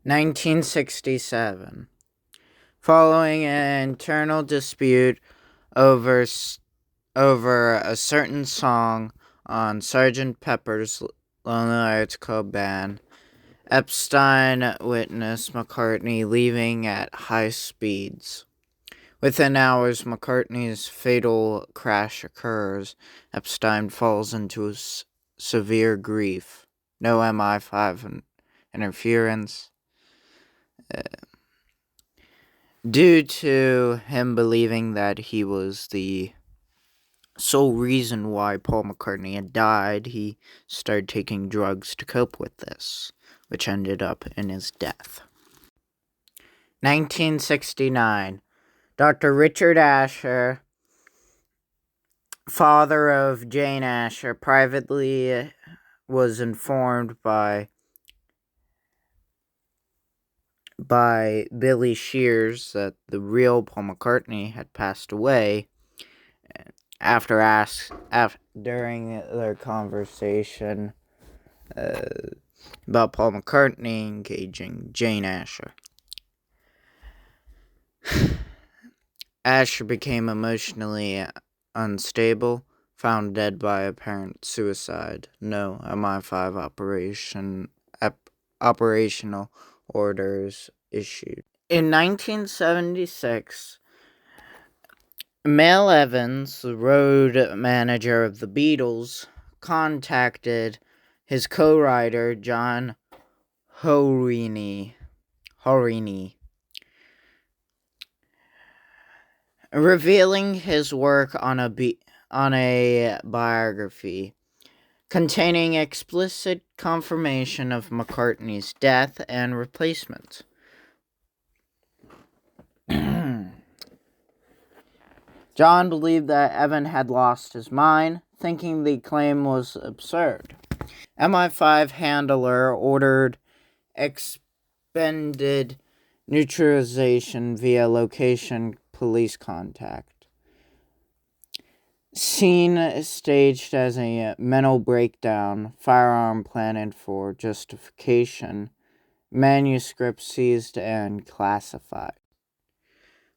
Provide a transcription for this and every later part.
1967. Following an internal dispute over over a certain song on Sgt. Pepper's Lonely Hearts Club Band, Epstein witnessed McCartney leaving at high speeds. Within hours, McCartney's fatal crash occurs. Epstein falls into severe grief. No MI5 interference. Due to him believing that he was the sole reason why Paul McCartney had died, he started taking drugs to cope with this, which ended up in his death. 1969. Dr. Richard Asher, father of Jane Asher, privately was informed by Billy Shears that the real Paul McCartney had passed away. During their conversation about Paul McCartney engaging Jane Asher. Asher became emotionally unstable, found dead by apparent suicide. No MI5 operational orders issued. In 1976, Mel Evans, the road manager of the Beatles, contacted his co-writer John Horini, revealing his work on a biography containing explicit confirmation of McCartney's death and replacement. John believed that Evan had lost his mind, thinking the claim was absurd. MI5 handler ordered expended neutralization via location police contact. Scene staged as a mental breakdown, firearm planted for justification, manuscript seized and classified.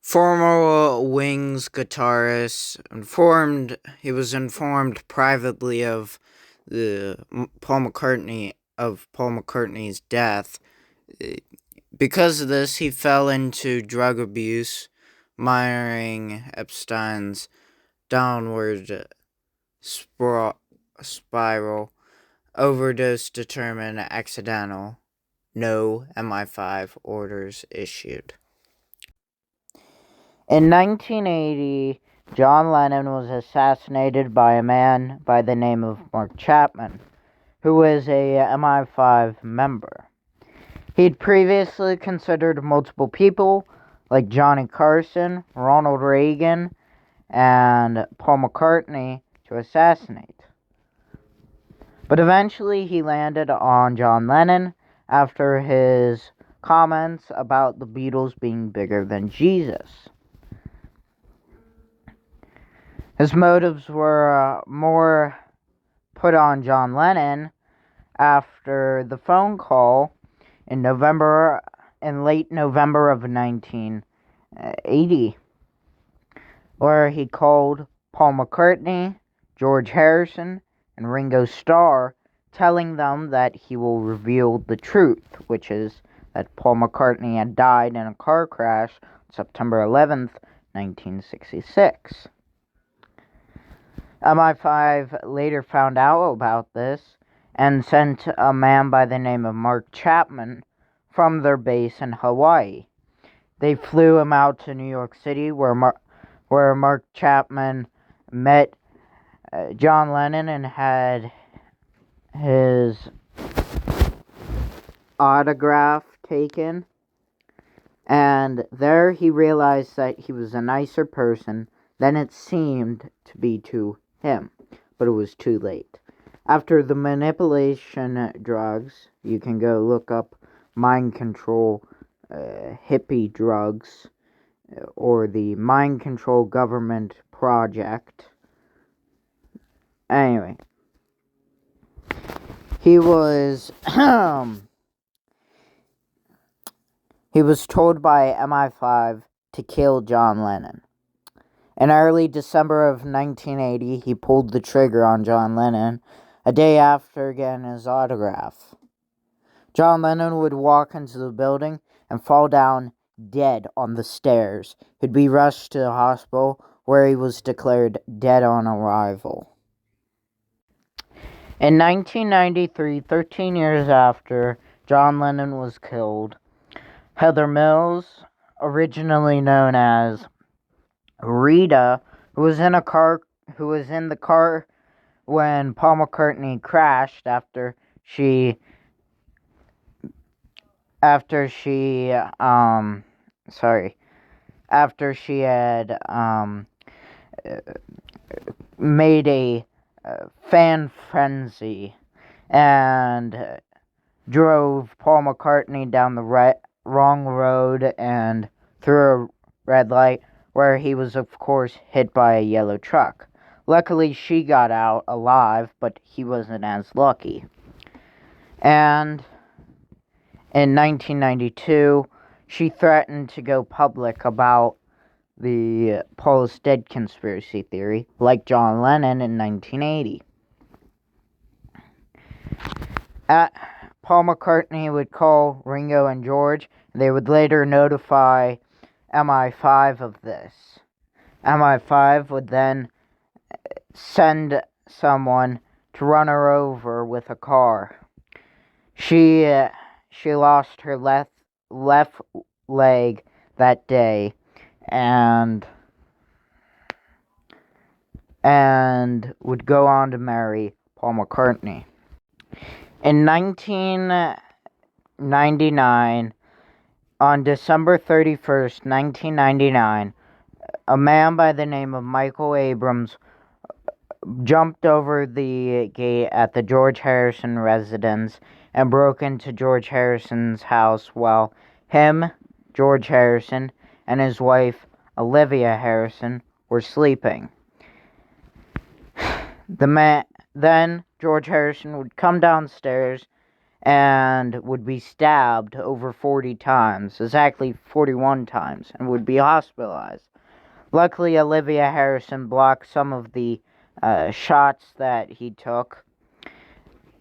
Former Wings guitarist he was informed privately of Paul McCartney's death. Because of this, he fell into drug abuse, mirroring Epstein's downward spiral. Overdose determined accidental. No MI5 orders issued. In 1980, John Lennon was assassinated by a man by the name of Mark Chapman, who was a MI5 member. He'd previously considered multiple people, like Johnny Carson, Ronald Reagan, and Paul McCartney, to assassinate. But eventually he landed on John Lennon after his comments about the Beatles being bigger than Jesus. His motives were more put on John Lennon after the phone call in late November of 1980, where he called Paul McCartney, George Harrison, and Ringo Starr, telling them that he will reveal the truth, which is that Paul McCartney had died in a car crash on September 11th, 1966. MI5 later found out about this and sent a man by the name of Mark Chapman from their base in Hawaii. They flew him out to New York City, where Mark Chapman met John Lennon and had his autograph taken. And there he realized that he was a nicer person than it seemed to be to him, but it was too late. After the manipulation drugs, you can go look up mind control hippie drugs or the mind control government project. Anyway, he was He was told by MI5 to kill John Lennon. In early December of 1980, he pulled the trigger on John Lennon a day after getting his autograph. John Lennon would walk into the building and fall down dead on the stairs. He'd be rushed to the hospital, where he was declared dead on arrival. In 1993, 13 years after John Lennon was killed, Heather Mills, originally known as Rita, who was in the car when Paul McCartney crashed after she had made a fan frenzy and drove Paul McCartney down the wrong road and through a red light, where he was, of course, hit by a yellow truck. Luckily, she got out alive, but he wasn't as lucky. And in 1992, she threatened to go public about the Paul is dead conspiracy theory, like John Lennon in 1980. Paul McCartney would call Ringo and George, and they would later notify MI5 of this. MI5 would then send someone to run her over with a car. She lost her left leg that day, and would go on to marry Paul McCartney. In 1999, on December 31st, 1999, a man by the name of Michael Abrams jumped over the gate at the George Harrison residence and broke into George Harrison's house while him, George Harrison, and his wife, Olivia Harrison, were sleeping. Then George Harrison would come downstairs and would be stabbed over 40 times, exactly 41 times, and would be hospitalized. Luckily, Olivia Harrison blocked some of the shots that he took,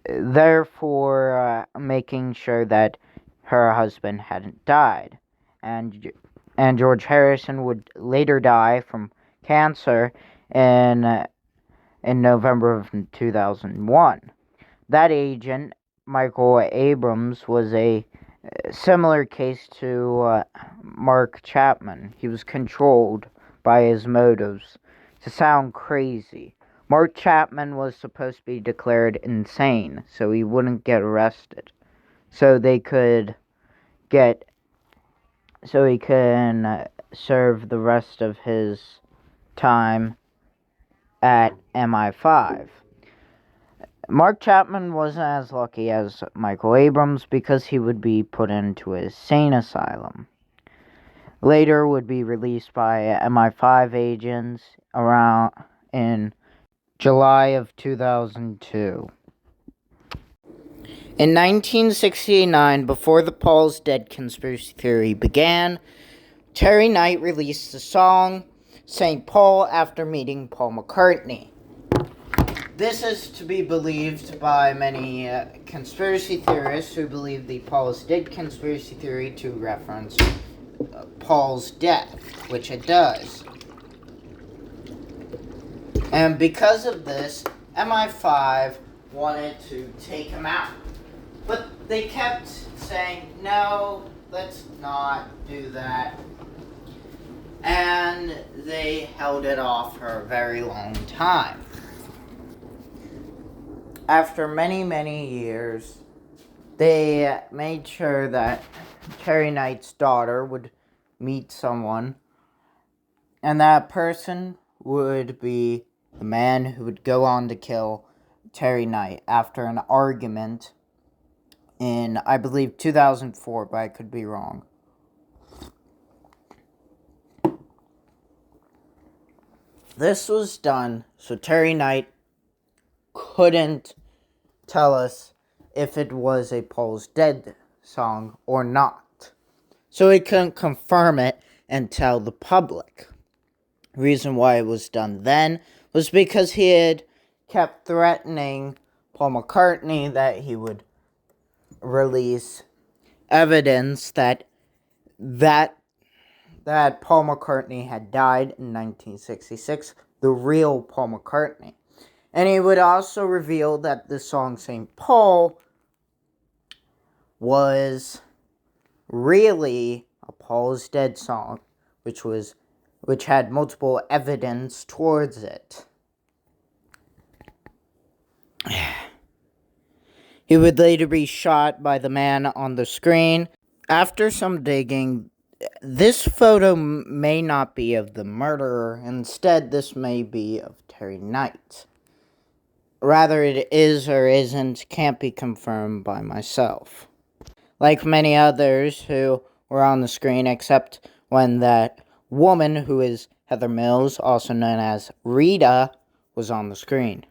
therefore making sure that her husband hadn't died. And George Harrison would later die from cancer in November of 2001. That agent, Michael Abrams, was a similar case to Mark Chapman. He was controlled by his motives. To sound crazy, Mark Chapman was supposed to be declared insane, so he wouldn't get arrested. So he can serve the rest of his time at MI5. Mark Chapman wasn't as lucky as Michael Abrams because he would be put into a sane asylum. Later would be released by MI5 agents around in July of 2002. In 1969, before the Paul's Dead conspiracy theory began, Terry Knight released the song St. Paul after meeting Paul McCartney. This is to be believed by many conspiracy theorists who believe the Paul's Dead conspiracy theory to reference Paul's death, which it does. And because of this, MI5 wanted to take him out. But they kept saying, no, let's not do that. And they held it off for a very long time. After many, many years, they made sure that Terry Knight's daughter would meet someone, and that person would be the man who would go on to kill Terry Knight after an argument in, I believe, 2004, but I could be wrong. This was done so Terry Knight couldn't tell us if it was a Paul's Dead song or not. so he couldn't confirm it and tell the public. The reason why it was done then was because he had kept threatening Paul McCartney that he would release evidence that Paul McCartney had died in 1966, the real Paul McCartney. And he would also reveal that the song St. Paul was really a Paul is Dead song, which had multiple evidence towards it. He would later be shot by the man on the screen. After some digging, this photo may not be of the murderer. Instead, this may be of Terry Knight. Rather, it is or isn't, can't be confirmed by myself. Like many others who were on the screen, except when that woman, who is Heather Mills, also known as Rita, was on the screen.